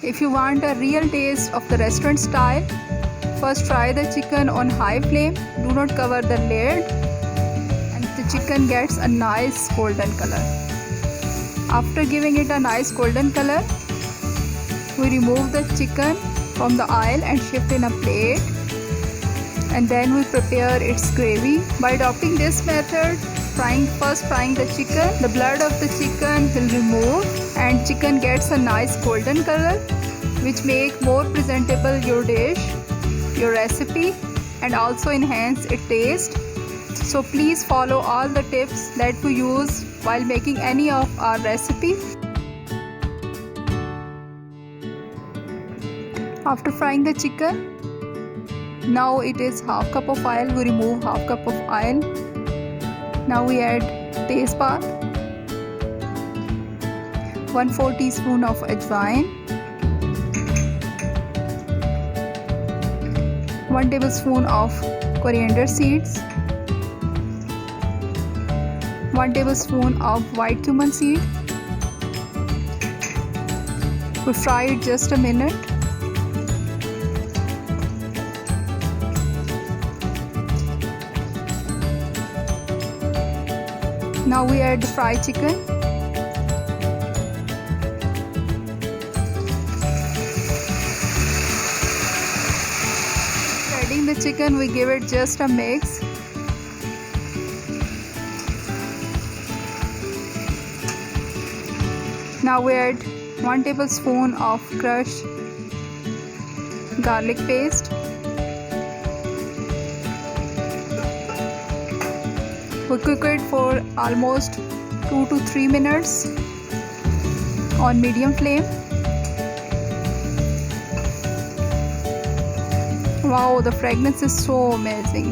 If you want a real taste of the restaurant style, first fry the chicken on high flame. Do not cover the lid, and the chicken gets a nice golden color. After giving it a nice golden color, we remove the chicken from the oil and shift in a plate, and then we prepare its gravy. By adopting this method, first frying the chicken, the blood of the chicken will remove and chicken gets a nice golden color, which make more presentable your dish, your recipe, and also enhance its taste. So please follow all the tips that we use while making any of our recipe. After frying the chicken, now it is half cup of oil. We remove half cup of oil. Now we add Taaz Pat, 1/4 teaspoon of Ajwain, 1 tablespoon of Coriander Seeds, 1 tablespoon of white Cumin seed. We fry it just a minute. Now we add the fried chicken. Adding the chicken, we give it just a mix. Now we add 1 tablespoon of crushed garlic paste. We cook it for almost 2 to 3 minutes on medium flame. Wow, the fragrance is so amazing.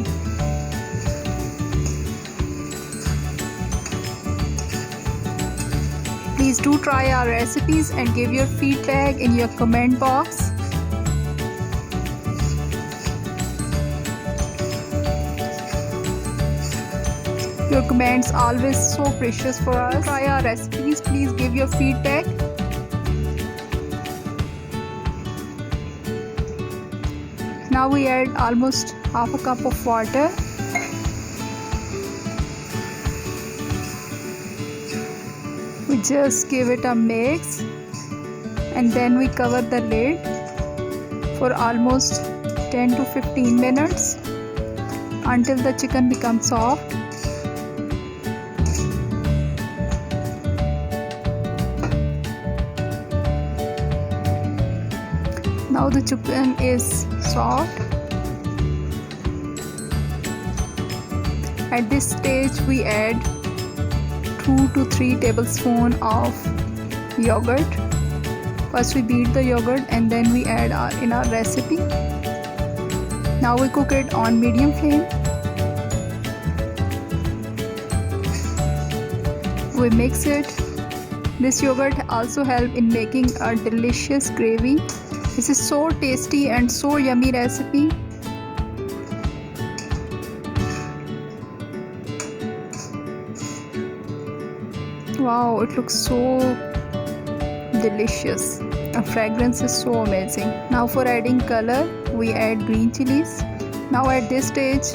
Please do try our recipes and give your feedback in your comment box. Your comments always so precious for us. Try our recipes. Please give your feedback. Now we add almost half a cup of water. We just give it a mix, and then we cover the lid for almost 10 to 15 minutes until the chicken becomes soft. Now the chicken is soft. At this stage we add 2 to 3 tablespoons of yogurt. First we beat the yogurt and then we add in our recipe. Now we cook it on medium flame. We mix it. This yogurt also helps in making a delicious gravy. This is so tasty and so yummy recipe. Wow, it looks so delicious. The fragrance is so amazing. Now for adding color, we add green chilies. Now at this stage,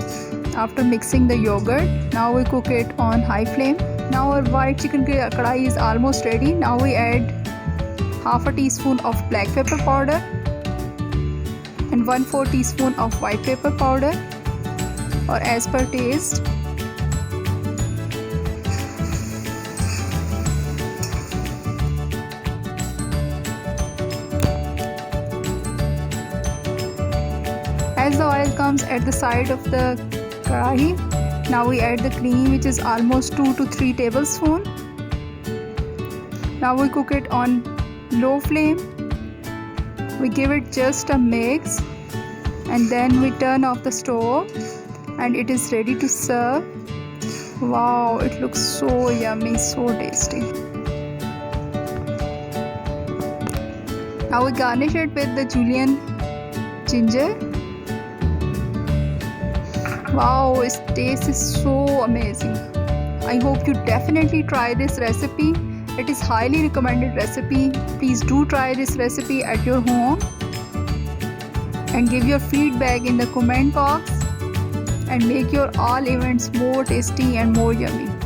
after mixing the yogurt, now we cook it on high flame. Now our white chicken karahi is almost ready. Now we add half a teaspoon of black pepper powder and 1/4 teaspoon of white pepper powder, or as per taste. As the oil comes at the side of the karahi, now we add the cream, which is almost 2 to 3 tablespoons. Now we cook it on low flame. We give it just a mix, and then we turn off the stove, and it is ready to serve. Wow, it looks so yummy, so tasty. Now we garnish it with the Juline Ginger. Wow, its taste is so amazing. I hope you definitely try this recipe It is highly recommended recipe. Please do try this recipe at your home and give your feedback in the comment box and make your all events more tasty and more yummy.